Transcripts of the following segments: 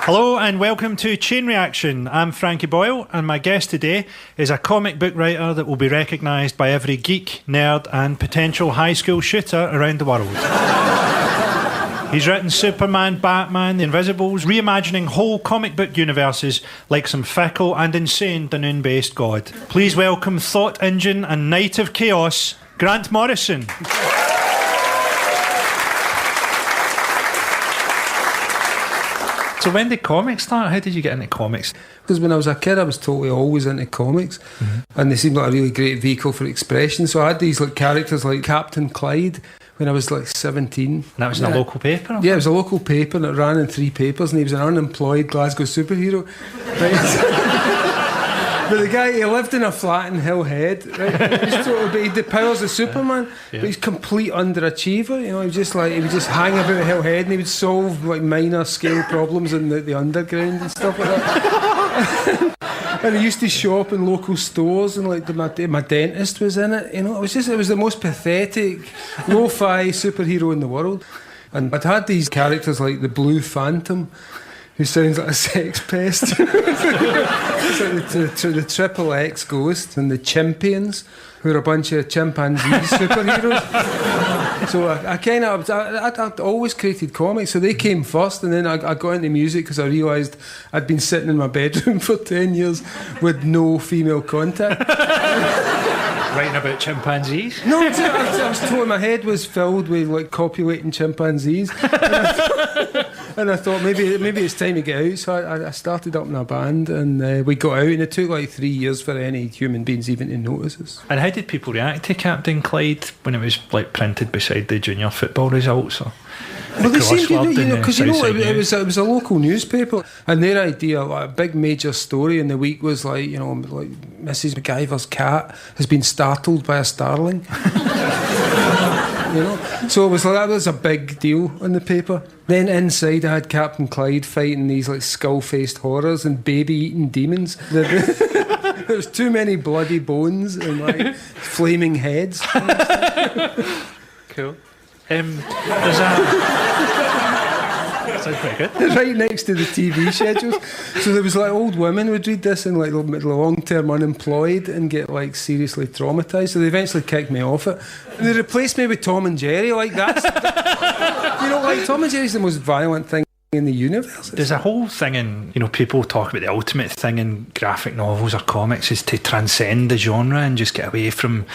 Hello and welcome to Chain Reaction. I'm Frankie Boyle and my guest today is a comic book writer that will be recognised by every geek, nerd and potential high school shooter around the world. He's written Superman, Batman, The Invisibles, reimagining whole comic book universes like some fickle and insane Dunoon-based god. Please welcome Thought Engine and Knight of Chaos, Grant Morrison. So when did comics start? How did you get into comics? Because when I was a kid, I was totally always into comics, and they seemed like a really great vehicle for expression. So I had these like characters like Captain Clyde when I was like 17. And that was in a local paper? Yeah, it was a local paper, and it ran in 3 papers, and he was an unemployed Glasgow superhero. Right? But the guy, he lived in a flat in Hill Head, right? He had the powers of Superman, but he's complete underachiever. You know, he would just hang about Hill Head, and he would solve like minor scale problems in the underground and stuff like that. And he used to shop in local stores, and like my dentist was in it. You know, it was the most pathetic, lo-fi superhero in the world. And I'd had these characters like the Blue Phantom, who sounds like a sex pest. It's like the Triple X Ghost, and the Chimpians, who are a bunch of chimpanzee superheroes. So I'd always created comics, so they came first, and then I got into music because I realised I'd been sitting in my bedroom for 10 years with no female contact. Writing about chimpanzees? No, I was told my head was filled with like copulating chimpanzees, and I thought maybe it's time to get out. So I started up in a band, and we got out, and it took like 3 years for any human beings even to notice us. And how did people react to Captain Clyde when it was like printed beside the junior football results? Well, they seemed to, because it was a local newspaper, and their idea, like a big major story in the week, was like Mrs. MacGyver's cat has been startled by a starling. So it was like that was a big deal in the paper. Then inside, I had Captain Clyde fighting these like skull-faced horrors and baby-eating demons. There was too many bloody bones and like flaming heads. Cool. Sounds pretty good. Right next to the TV schedules. So there was like old women would read this and like long-term unemployed and get like seriously traumatised. So they eventually kicked me off it. And they replaced me with Tom and Jerry. Like that's like Tom and Jerry's the most violent thing in the universe. There's a whole thing in, people talk about the ultimate thing in graphic novels or comics is to transcend the genre and just get away from,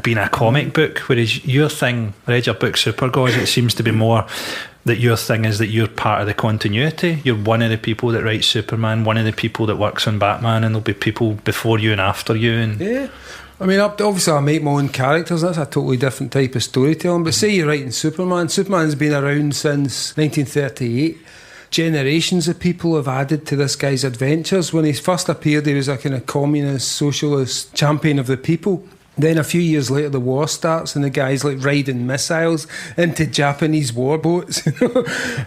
being a comic book. Whereas your thing, I read your book Super Gods, it seems to be more that your thing is that you're part of the continuity. You're one of the people that writes Superman, one of the people that works on Batman, and there'll be people before you and after you. Yeah. I mean, obviously I make my own characters. That's a totally different type of storytelling. But say you're writing Superman. Superman's been around since 1938. Generations of people have added to this guy's adventures. When he first appeared, he was a kind of communist, socialist champion of the people. Then a few years later, the war starts, and the guy's like riding missiles into Japanese warboats,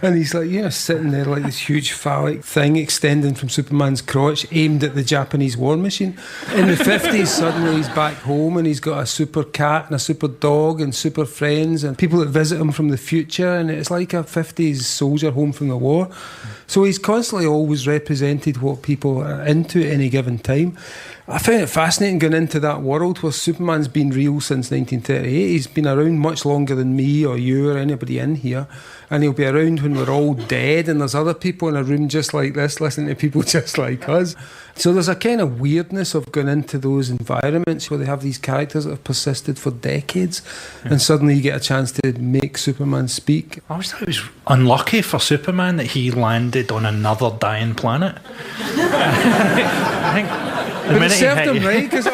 and he's like, sitting there like this huge phallic thing extending from Superman's crotch, aimed at the Japanese war machine. In the 50s, suddenly he's back home, and he's got a super cat and a super dog and super friends and people that visit him from the future, and it's like a 50s soldier home from the war. So he's constantly always represented what people are into at any given time. I found it fascinating going into that world where Superman's been real since 1938. He's been around much longer than me or you or anybody in here, and he'll be around when we're all dead and there's other people in a room just like this listening to people just like us. So there's a kind of weirdness of going into those environments where they have these characters that have persisted for decades, and suddenly you get a chance to make Superman speak. I always thought it was unlucky for Superman that he landed on another dying planet. I think but it served him right, because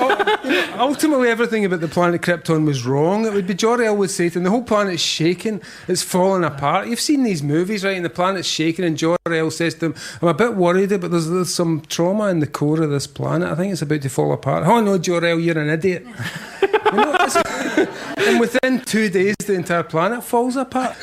ultimately everything about the planet Krypton was wrong. It would be Jor-El would say to him, the whole planet's shaking, it's falling apart. You've seen these movies, right, and the planet's shaking, and Jor-El says to him, I'm a bit worried, but there's some trauma in the core of this planet. I think it's about to fall apart. Oh no, Jor-El, you're an idiot. And within 2 days the entire planet falls apart.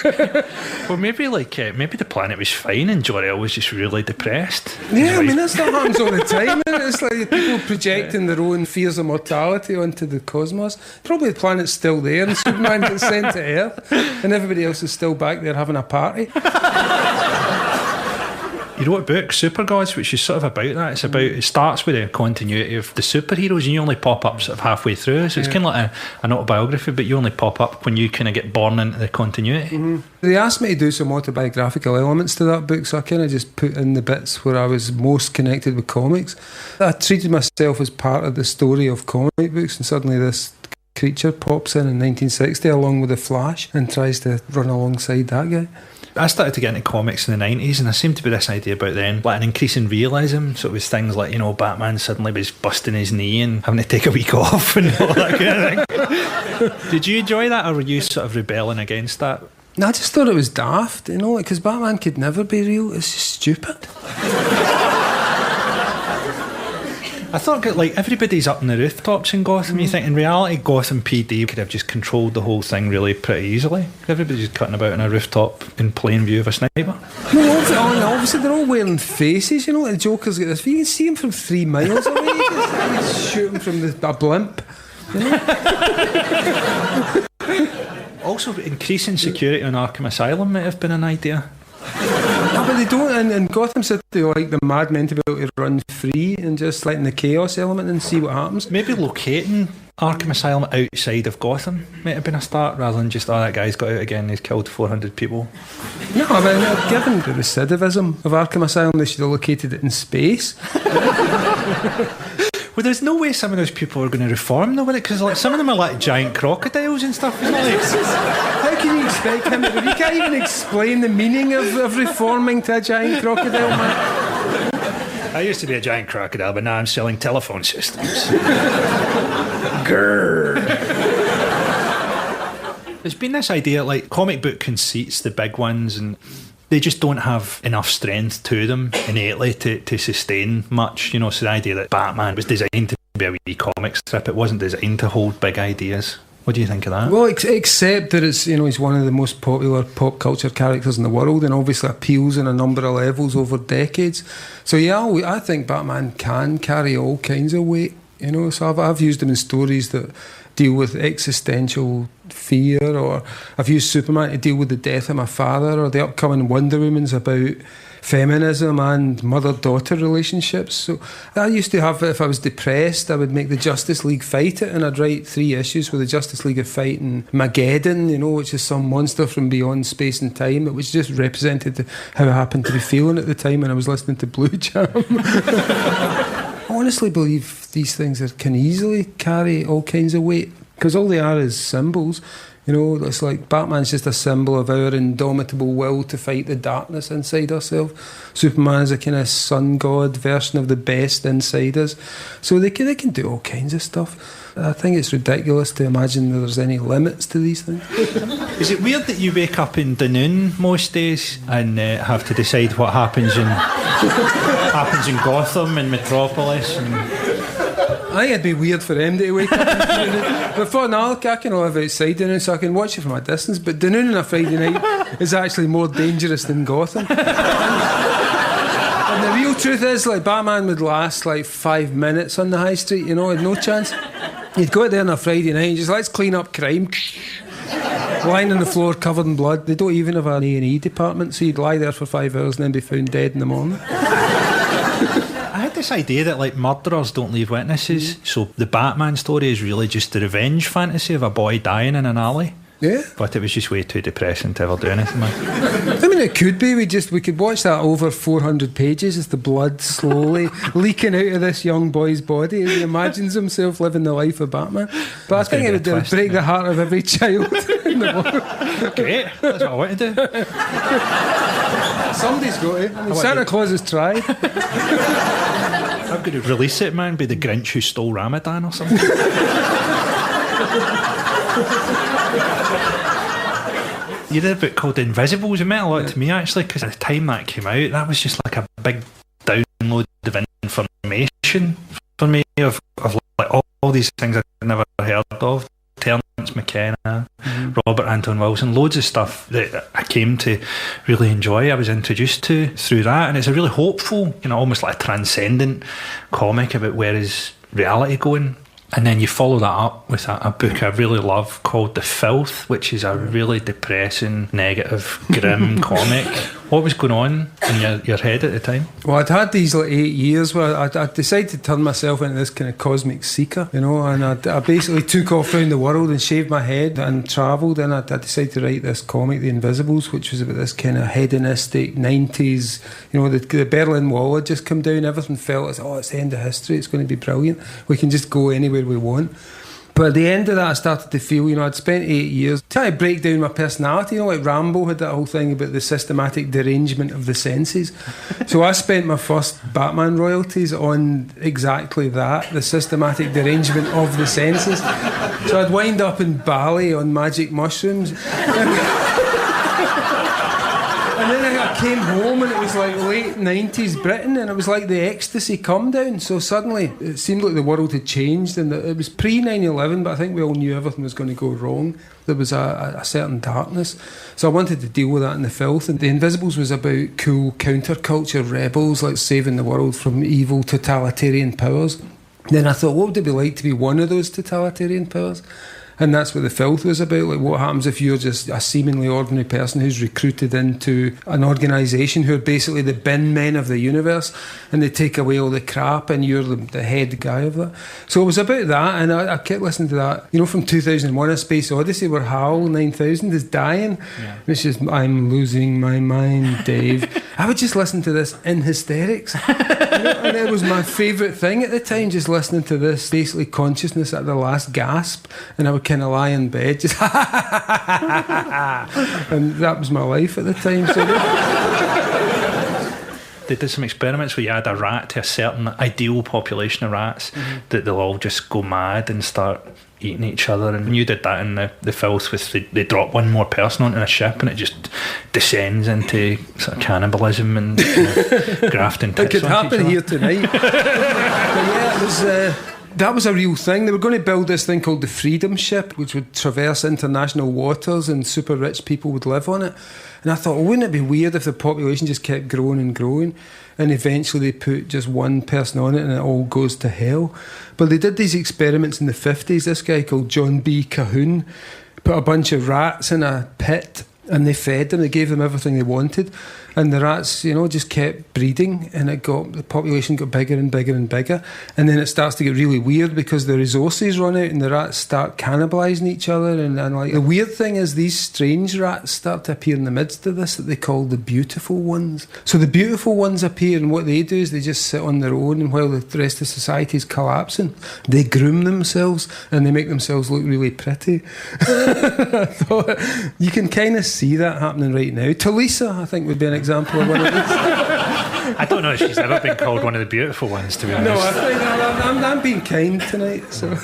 Well, maybe the planet was fine and Jor-El was just really depressed. Yeah, I mean, that stuff happens all the time. It's like people projecting their own fears of mortality onto the cosmos. Probably the planet's still there and Superman gets sent to Earth and everybody else is still back there having a party. He wrote a book, Super Gods, which is sort of about that. It starts with the continuity of the superheroes, and you only pop up sort of halfway through. So it's kind of like an autobiography, but you only pop up when you kind of get born into the continuity. They asked me to do some autobiographical elements to that book, so I kind of just put in the bits where I was most connected with comics. I treated myself as part of the story of comic books, and suddenly this creature pops in 1960 along with the Flash and tries to run alongside that guy. I started to get into comics in the 90s, and there seemed to be this idea about then, like an increase in realism. So it was things like, you know, Batman suddenly was busting his knee and having to take a week off and all that kind of thing. Did you enjoy that, or were you sort of rebelling against that? No, I just thought it was daft, you know, because Batman could never be real. It's just stupid. I thought, like, everybody's up in the rooftops in Gotham. You think in reality Gotham PD could have just controlled the whole thing really pretty easily. Everybody's just cutting about on a rooftop in plain view of a sniper. No, obviously they're all wearing faces, you know, like the Joker's got this. You can see him from 3 miles away. You just shoot him from a blimp, you know? Also, increasing security on Arkham Asylum might have been an idea. No, but they don't. In Gotham City, they like the madmen to be able to run free and just letting the chaos element and see what happens. Maybe locating Arkham Asylum outside of Gotham might have been a start, rather than just, that guy's got out again, he's killed 400 people. No, I mean, given the recidivism of Arkham Asylum, they should have located it in space. Well, there's no way some of those people are going to reform, though, with it, because like, some of them are like giant crocodiles and stuff. Isn't it? How can you expect him to... You can't even explain the meaning of reforming to a giant crocodile, man. I used to be a giant crocodile, but now I'm selling telephone systems. Grrr. There's been this idea, like, comic book conceits, the big ones, and they just don't have enough strength to them innately to sustain much, you know. So the idea that Batman was designed to be a wee comic strip, it wasn't designed to hold big ideas. What do you think of that? Well, except that it's, you know, he's one of the most popular pop culture characters in the world, and obviously appeals on a number of levels over decades. So yeah, I think Batman can carry all kinds of weight, you know. So I've used him in stories that deal with existential fear, or I've used Superman to deal with the death of my father, or the upcoming Wonder Woman's about feminism and mother-daughter relationships. So I used to have, if I was depressed, I would make the Justice League fight it, and I'd write 3 issues where the Justice League are fighting Mageddon, you know, which is some monster from beyond space and time, which just represented how I happened to be feeling at the time when I was listening to Blue Jam. I honestly believe these things can easily carry all kinds of weight, because all they are is symbols. You know, it's like Batman's just a symbol of our indomitable will to fight the darkness inside ourselves. Superman is a kind of sun god version of the best inside us. So they can do all kinds of stuff. I think it's ridiculous to imagine that there's any limits to these things. Is it weird that you wake up in Dunoon most days and have to decide what happens in Gotham and Metropolis? I think it'd be weird for them to wake up. But for now, I can live outside Dunoon, so I can watch it from a distance. But Dunoon on a Friday night is actually more dangerous than Gotham. And the real truth is, like, Batman would last like 5 minutes on the high street, you know, had no chance. You'd go out there on a Friday night and just, let's clean up crime. Lying on the floor covered in blood. They don't even have an A&E department, so you'd lie there for 5 hours and then be found dead in the morning. I had this idea that, like, murderers don't leave witnesses, so the Batman story is really just the revenge fantasy of a boy dying in an alley. Yeah. But it was just way too depressing to ever do anything with. I mean, it could be. We could watch that over 400 pages as the blood slowly leaking out of this young boy's body as he imagines himself living the life of Batman. But I think it would break the heart of every child in the world. Great, that's what I want to do. Somebody's got it. I mean, Santa Claus has tried. I'm going to release it, man, be the Grinch who stole Ramadan or something. You did a book called Invisibles. It meant a lot to me, actually, because at the time that came out, that was just like a big download of information for me of like all these things I'd never heard of. Terence McKenna, Robert Anton Wilson, loads of stuff that I came to really enjoy. I was introduced to through that, and it's a really hopeful, you know, almost like a transcendent comic about where is reality going. And then you follow that up with a book I really love called The Filth, which is a really depressing, negative, grim comic What was going on in your head at the time? Well, I'd had these 8 years where I decided to turn myself into this kind of cosmic seeker, and I basically took off around the world and shaved my head and travelled, and I decided to write this comic, The Invisibles, which was about this kind of hedonistic 90s, the Berlin Wall had just come down, everything felt as, it's the end of history, it's going to be brilliant, we can just go anywhere we want. But at the end of that, I started to feel, I'd spent 8 years trying to break down my personality. Like Rambo had that whole thing about the systematic derangement of the senses. So I spent my first Batman royalties on exactly that, the systematic derangement of the senses. So I'd wind up in Bali on magic mushrooms. And then I came home and it was like late 90s Britain, and it was like the ecstasy come down. So suddenly it seemed like the world had changed, and it was pre 9/11, but I think we all knew everything was going to go wrong. There was a certain darkness. So I wanted to deal with that in the filth. And The Invisibles was about cool counterculture rebels, like saving the world from evil totalitarian powers. Then I thought, what would it be like to be one of those totalitarian powers? And that's what The Filth was about. Like, what happens if you're just a seemingly ordinary person who's recruited into an organisation who are basically the bin men of the universe, and they take away all the crap, and you're the head guy of that. So it was about that, and I kept listening to that. From 2001: A Space Odyssey, where HAL 9000 is dying. Yeah. It's just, I'm losing my mind, Dave. I would just listen to this in hysterics. And it was my favourite thing at the time, just listening to this, basically consciousness at the last gasp, and I would kind of lie in bed, just and that was my life at the time. So they did some experiments where you add a rat to a certain ideal population of rats, that they'll all just go mad and start eating each other. And you did that in the Filth with they drop one more person onto a ship and it just descends into sort of cannibalism and grafting tits. It could happen here tonight. But yeah, it was that was a real thing. They were going to build this thing called the Freedom Ship, which would traverse international waters, and super rich people would live on it. And I thought, well, wouldn't it be weird if the population just kept growing and growing, and eventually they put just one person on it and it all goes to hell? But they did these experiments in the 50s. This guy called John B. Cahoon put a bunch of rats in a pit, and they fed them, they gave them everything they wanted, and the rats, just kept breeding, and the population got bigger and bigger and bigger, and then it starts to get really weird because the resources run out and the rats start cannibalising each other, and like, the weird thing is these strange rats start to appear in the midst of this that they call the beautiful ones. So the beautiful ones appear, and what they do is they just sit on their own, and while the rest of society is collapsing, they groom themselves and they make themselves look really pretty. I thought, you can kind of see that happening right now. Talisa, I think, would be an example of one of these. I don't know if she's ever been called one of the beautiful ones, to be honest. No, I think I'm being kind tonight. So.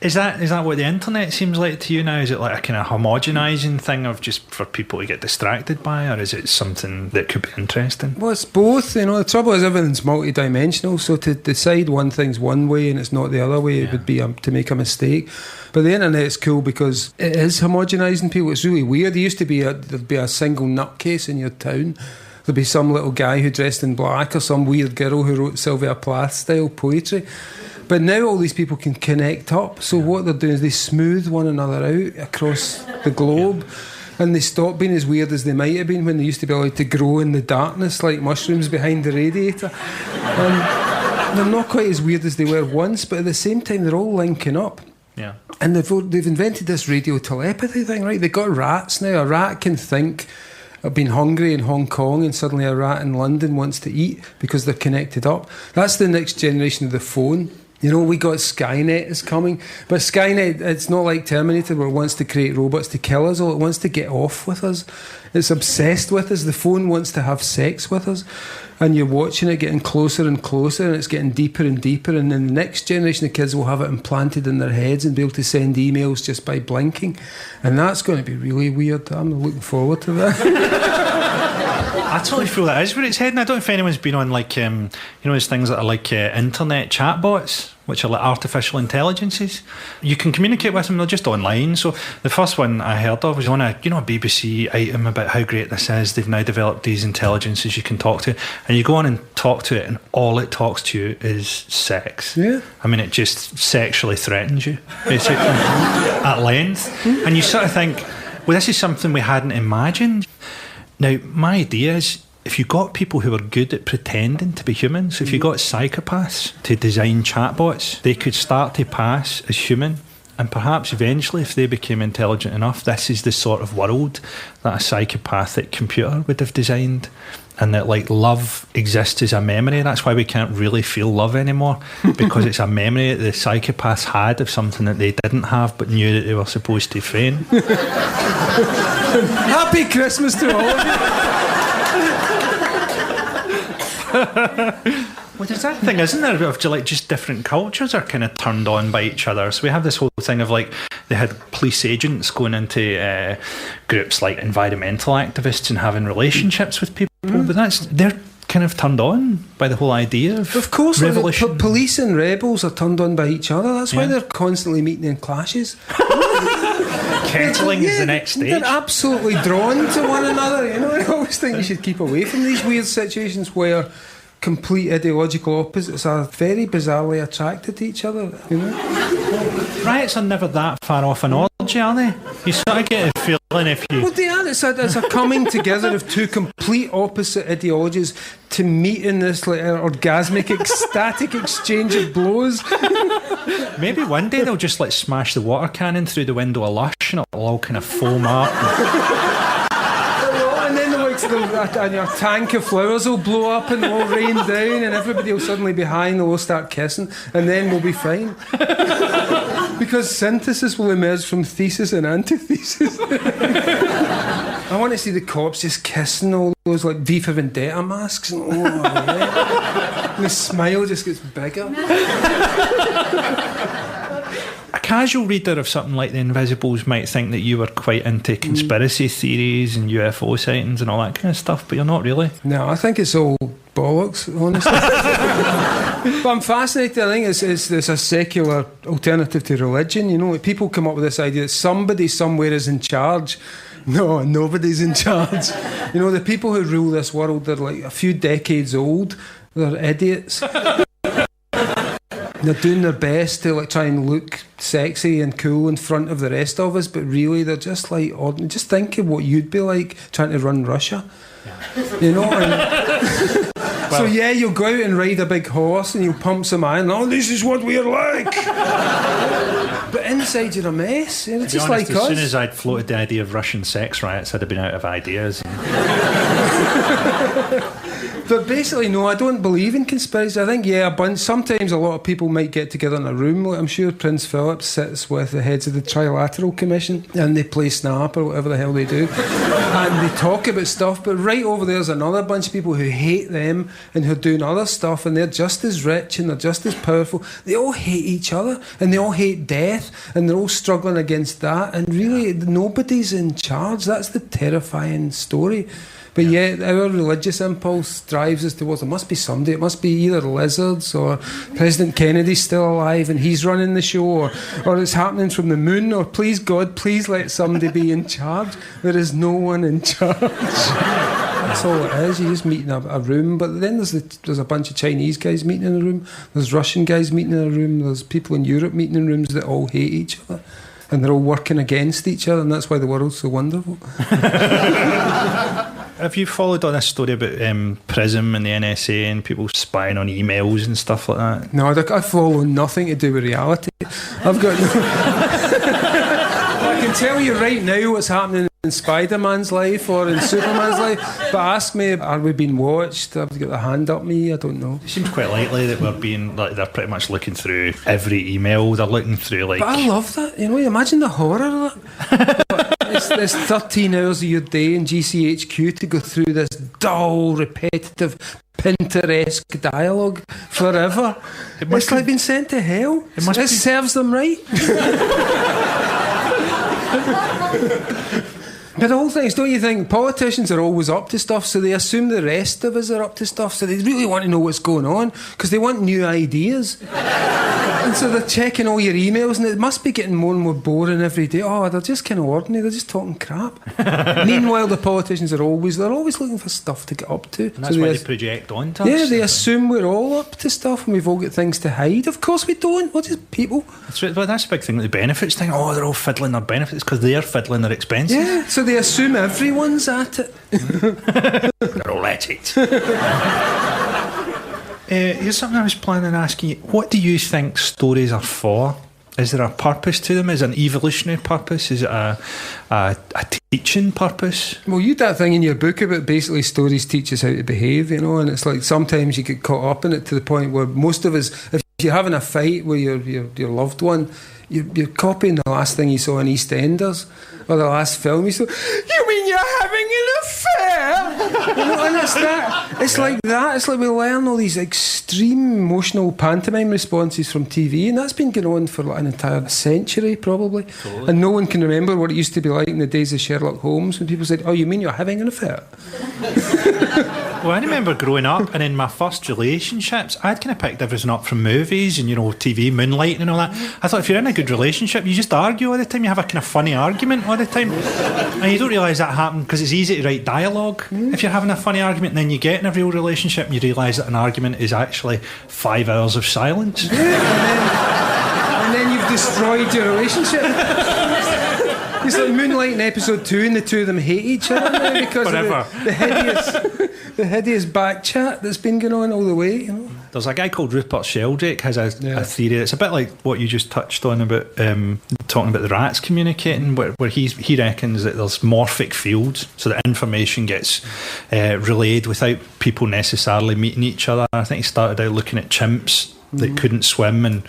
Is that what the internet seems like to you now? Is it like a kind of homogenising thing of just for people to get distracted by, or is it something that could be interesting? Well, it's both. The trouble is everything's multidimensional, so to decide one thing's one way and it's not the other way, it would be to make a mistake. But the internet's cool because it is homogenising people. It's really weird. There used to be there'd be a single nutcase in your town. There'd be some little guy who dressed in black, or some weird girl who wrote Sylvia Plath style poetry. But now all these people can connect up. So what they're doing is they smooth one another out across the globe. And they stop being as weird as they might have been when they used to be allowed to grow in the darkness like mushrooms behind the radiator. They're not quite as weird as they were once, but at the same time they're all linking up. Yeah. And they've invented this radio telepathy thing, right? They've got rats now. A rat can think, I've been hungry in Hong Kong, and suddenly a rat in London wants to eat because they're connected up. That's the next generation of the phone. We got Skynet is coming, but Skynet, it's not like Terminator where it wants to create robots to kill us all. It wants to get off with us. It's obsessed with us. The phone wants to have sex with us, and you're watching it getting closer and closer, and it's getting deeper and deeper, and then the next generation of kids will have it implanted in their heads and be able to send emails just by blinking, and that's going to be really weird. I'm looking forward to that. I totally feel that is where it's heading. I don't know if anyone's been on those things that are like internet chatbots, which are like artificial intelligences. You can communicate with them, they're just online. So the first one I heard of was on a BBC item about how great this is. They've now developed these intelligences you can talk to, and you go on and talk to it, and all it talks to you is sex. Yeah. I mean, it just sexually threatens you, basically, at length. And you sort of think, well, this is something we hadn't imagined. Now, my idea is, if you got people who are good at pretending to be humans, if you got psychopaths to design chatbots, they could start to pass as human. And perhaps eventually, if they became intelligent enough, this is the sort of world that a psychopathic computer would have designed. And that, like, love exists as a memory. That's why we can't really feel love anymore, because it's a memory that the psychopaths had of something that they didn't have but knew that they were supposed to feign. Happy Christmas to all of you. Well, there's that thing, isn't there, of like just different cultures are kind of turned on by each other. So we have this whole thing of like they had police agents going into groups like environmental activists and having relationships with people, but they're kind of turned on by the whole idea of course, revolution. Police and rebels are turned on by each other. That's why they're constantly meeting in clashes. Kettling is the next stage. They're absolutely drawn to one another. You know, I always think you should keep away from these weird situations where complete ideological opposites are very bizarrely attracted to each other, you know. Riots are never that far off an orgy, are they? You sort of get a feeling if you... Well, they are. It's a coming together of two complete opposite ideologies to meet in this like orgasmic, ecstatic exchange of blows. Maybe one day they'll just like smash the water cannon through the window of Lush and it'll all kind of foam up. And your tank of flowers will blow up and will rain down and everybody will suddenly be high and they'll all start kissing and then we'll be fine. Because synthesis will emerge from thesis and antithesis. I want to see the cops just kissing all those like V for Vendetta masks and and the smile just gets bigger. A casual reader of something like The Invisibles might think that you were quite into conspiracy theories and UFO sightings and all that kind of stuff, but you're not really. No, I think it's all bollocks, honestly. But I'm fascinated. I think it's a secular alternative to religion. You know, people come up with this idea that somebody somewhere is in charge. No, nobody's in charge. You know, the people who rule this world, they're like a few decades old. They're idiots. They're doing their best to like try and look sexy and cool in front of the rest of us, but really they're just like ordinary. Just think of what you'd be like trying to run Russia. Yeah. You know? And so yeah, you'll go out and ride a big horse and you'll pump some iron. Oh, this is what we're like. But inside you're a mess. It's just honest, like as us. soon as I'd floated the idea of Russian sex riots, I'd have been out of ideas. But basically, no, I don't believe in conspiracy. I think, sometimes a lot of people might get together in a room. Like I'm sure Prince Philip sits with the heads of the Trilateral Commission and they play Snap or whatever the hell they do. And they talk about stuff. But right over there's another bunch of people who hate them and who are doing other stuff and they're just as rich and they're just as powerful. They all hate each other and they all hate death and they're all struggling against that. And really, nobody's in charge. That's the terrifying story. But yet our religious impulse drives us towards there must be somebody. It must be either lizards or President Kennedy's still alive and he's running the show, or it's happening from the moon, or please God, please let somebody be in charge. There is no one in charge. That's all it is. You just meet in a room. But then there's a bunch of Chinese guys meeting in a room. There's Russian guys meeting in a room. There's people in Europe meeting in rooms that all hate each other. And they're all working against each other, and that's why the world's so wonderful. Have you followed on this story about PRISM and the NSA and people spying on emails and stuff like that? No, I follow nothing to do with reality. I've got I can tell you right now what's happening in Spider-Man's life or in Superman's life, but ask me, are we being watched? Have they got their hand up me? I don't know. It seems quite likely that we're being, like, they're pretty much looking through every email. They're looking through, like... But I love that. You know, imagine the horror of that. It's 13 hours of your day in GCHQ to go through this dull, repetitive, Pinteresque dialogue forever. It's like being sent to hell. It serves them right. But the whole thing is, don't you think politicians are always up to stuff, so they assume the rest of us are up to stuff, so they really want to know what's going on because they want new ideas. And so they're checking all your emails, and it must be getting more and more boring every day. Oh, they're just kind of ordinary, they're just talking crap. Meanwhile, the politicians are always looking for stuff to get up to. And that's why they project onto us. Yeah, they assume we're all up to stuff and we've all got things to hide. Of course we don't. We're just people. That's the big thing with the benefits thing. Oh, they're all fiddling their benefits because they're fiddling their expenses. Yeah, so they assume everyone's at it. They're all at it. Here's something I was planning on asking you. What do you think stories are for? Is there a purpose to them? Is it an evolutionary purpose? Is it a teaching purpose? Well, you did that thing in your book about basically stories teach us how to behave, you know, and it's like sometimes you get caught up in it to the point where most of us, if you're having a fight with your loved one, you're copying the last thing you saw in EastEnders or the last film you saw. You mean you're having an affair? You know, and it's that. It's like that. It's like we learn all these extreme emotional pantomime responses from TV, and that's been going on for like an entire century probably. Totally. And no one can remember what it used to be like in the days of Sherlock Holmes when people said, "Oh, you mean you're having an affair?" Well, I remember growing up, and in my first relationships, I'd kind of picked everything up from movies and, you know, TV, Moonlight and all that. I thought if you're in a good relationship, you just argue all the time. You have a kind of funny argument all the time. And you don't realise that happened because it's easy to write dialogue if you're having a funny argument, and then you get in a real relationship and you realise that an argument is actually 5 hours of silence. Yeah, and then you've destroyed your relationship. It's like Moonlight in episode 2 and the two of them hate each other because of the hideous back chat that's been going on all the way, you know. There's a guy called Rupert Sheldrake has a theory. It's a bit like what you just touched on about talking about the rats communicating, where he reckons that there's morphic fields, so that information gets relayed without people necessarily meeting each other. I think he started out looking at chimps that couldn't swim, and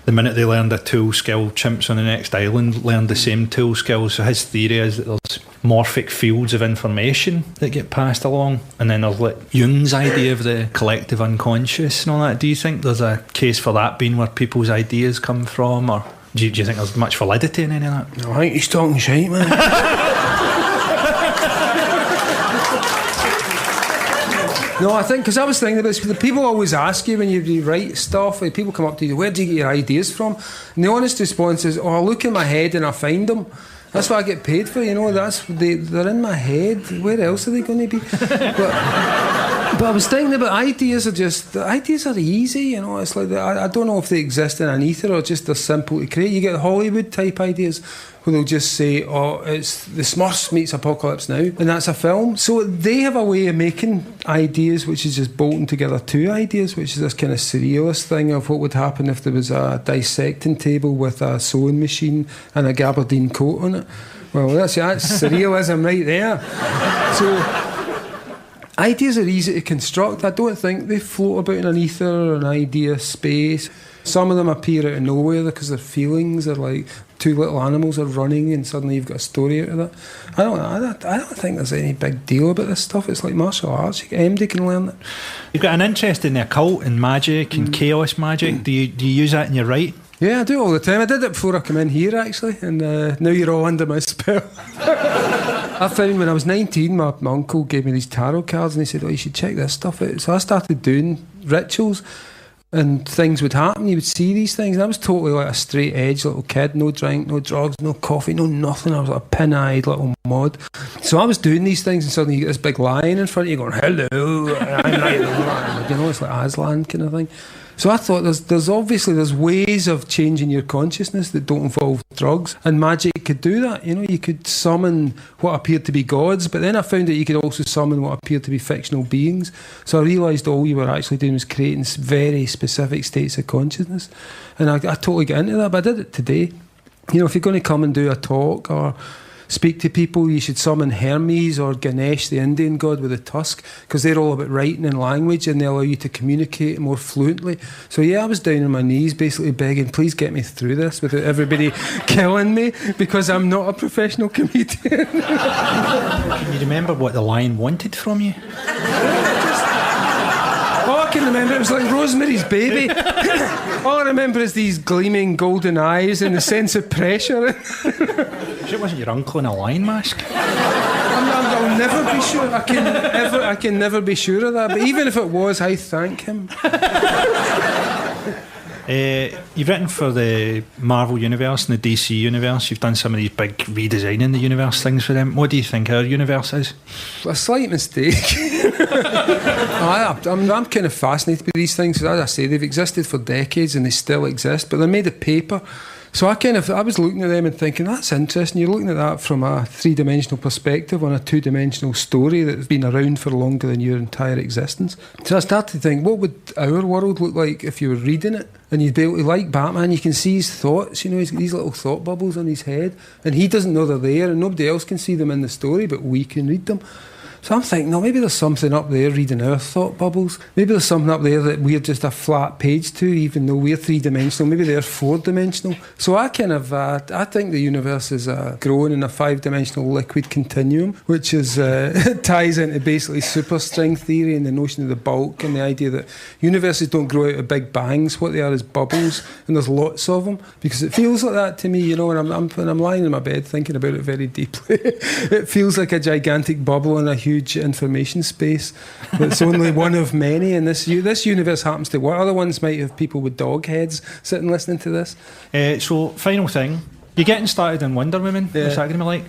the minute they learned a tool skill, chimps on the next island learned the same tool skill. So his theory is that there's morphic fields of information that get passed along, and then there's like Jung's idea of the collective unconscious and all that. Do you think there's a case for that being where people's ideas come from, or do you think there's much validity in any of that? No, I think he's talking shite, man. No, I think, because I was thinking about this, people always ask you when you write stuff, people come up to you, where do you get your ideas from? And the honest response is, I look in my head and I find them. That's what I get paid for, you know, they're in my head. Where else are they going to be? But I was thinking about ideas are easy, you know. It's like, I don't know if they exist in an ether or just they're simple to create. You get Hollywood type ideas where they'll just say, it's the Smurfs meets Apocalypse Now, and that's a film. So they have a way of making ideas which is just bolting together two ideas, which is this kind of surrealist thing of what would happen if there was a dissecting table with a sewing machine and a gabardine coat on it. Well, that's surrealism right there. So ideas are easy to construct. I don't think they float about in an ether or an idea space. Some of them appear out of nowhere because their feelings are like two little animals are running and suddenly you've got a story out of that. I don't think there's any big deal about this stuff. It's like martial arts. Anybody can learn it. You've got an interest in the occult and magic and chaos magic. Do you use that in your writing? Yeah, I do all the time. I did it before I came in here, actually, and now you're all under my spell. I found when I was 19, my uncle gave me these tarot cards and he said, you should check this stuff out. So I started doing rituals and things would happen. You would see these things. And I was totally like a straight edge little kid. No drink, no drugs, no coffee, no nothing. I was like a pin-eyed little mod. So I was doing these things and suddenly you get this big lion in front of you going, hello, I'm right, you know, it's like Aslan kind of thing. So I thought there's ways of changing your consciousness that don't involve drugs, and magic could do that. You know, you could summon what appeared to be gods, but then I found that you could also summon what appeared to be fictional beings. So I realised all you were actually doing was creating very specific states of consciousness, and I totally got into that. But I did it today. You know, if you're going to come and do a talk or speak to people, you should summon Hermes or Ganesh, the Indian god with the tusk, because they're all about writing and language and they allow you to communicate more fluently. So yeah, I was down on my knees basically begging, please get me through this without everybody killing me, because I'm not a professional comedian. Can you remember what the lion wanted from you? I can remember, it was like Rosemary's Baby. All I remember is these gleaming golden eyes and the sense of pressure. It wasn't your uncle in a lion mask? I'll never be sure. I can never be sure of that. But even if it was, I thank him. You've written for the Marvel Universe and the DC Universe. You've done some of these big redesigning the universe things for them. What do you think our universe is? A slight mistake. I'm kind of fascinated with these things. As I say, they've existed for decades and they still exist, but they're made of paper. So I was looking at them and thinking, that's interesting. You're looking at that from a three-dimensional perspective on a two-dimensional story that's been around for longer than your entire existence. So I started to think, what would our world look like if you were reading it? And you'd be able to, like Batman, you can see his thoughts, you know, he's got these little thought bubbles on his head, and he doesn't know they're there, and nobody else can see them in the story, but we can read them. So I'm thinking, no, maybe there's something up there reading our thought bubbles. Maybe there's something up there that we're just a flat page to, even though we're three-dimensional. Maybe they're four-dimensional. So I I think the universe is growing in a five-dimensional liquid continuum, which is ties into basically superstring theory and the notion of the bulk and the idea that universes don't grow out of big bangs. What they are is bubbles, and there's lots of them. Because it feels like that to me, you know, when I'm lying in my bed thinking about it very deeply. It feels like a gigantic bubble in a huge information space that's only one of many, and this universe happens to work. Other ones might have people with dog heads sitting listening to this. So final thing, you're getting started in Wonder Woman. Yeah. What's that going to be like?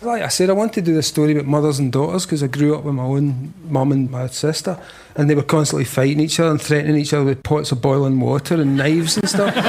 Like I said, I wanted to do this story about mothers and daughters because I grew up with my own mum and my sister, and they were constantly fighting each other and threatening each other with pots of boiling water and knives and stuff. And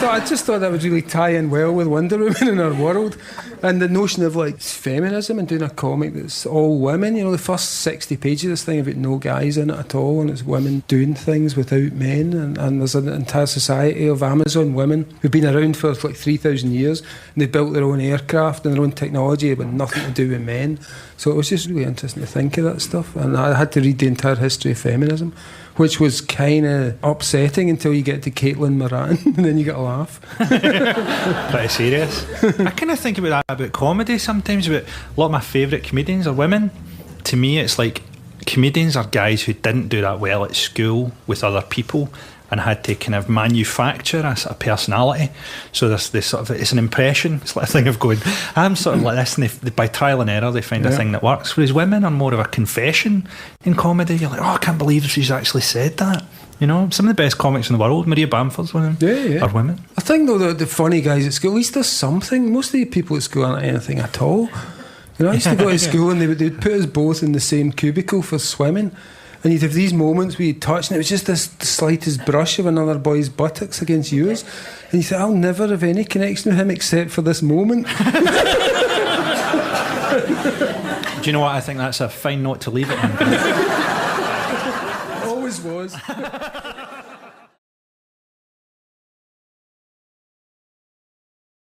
I just thought that would really tie in well with Wonder Woman in our world, and the notion of like feminism and doing a comic that's all women. You know, the first 60 pages of this thing about no guys in it at all, and it's women doing things without men, and there's an entire society of Amazon women who've been around for like 3,000 years, and they built their own aircraft and their own technology but nothing to do with men. So it was just really interesting to think of that stuff, and I had to read the entire history of feminism, which was kind of upsetting until you get to Caitlin Moran and then you get a laugh. Pretty serious. I kind of think about that about comedy sometimes. About a lot of my favourite comedians are women. To me, it's like comedians are guys who didn't do that well at school with other people and had to kind of manufacture a personality. So this sort of, it's an impression. It's like a thing of going, I'm sort of like this, and by trial and error they find a thing that works. Whereas women are more of a confession in comedy. You're like, oh, I can't believe she's actually said that. You know, some of the best comics in the world, Maria Bamford's one of them, are women. I think though the funny guys at school, at least there's something. Most of the people at school aren't anything at all. You know, I used to go to school and they'd put us both in the same cubicle for swimming. And you'd have these moments where you'd touch, and it was just the slightest brush of another boy's buttocks against yours. And you thought, I'll never have any connection with him except for this moment. Do you know what? I think that's a fine note to leave it on. Always was.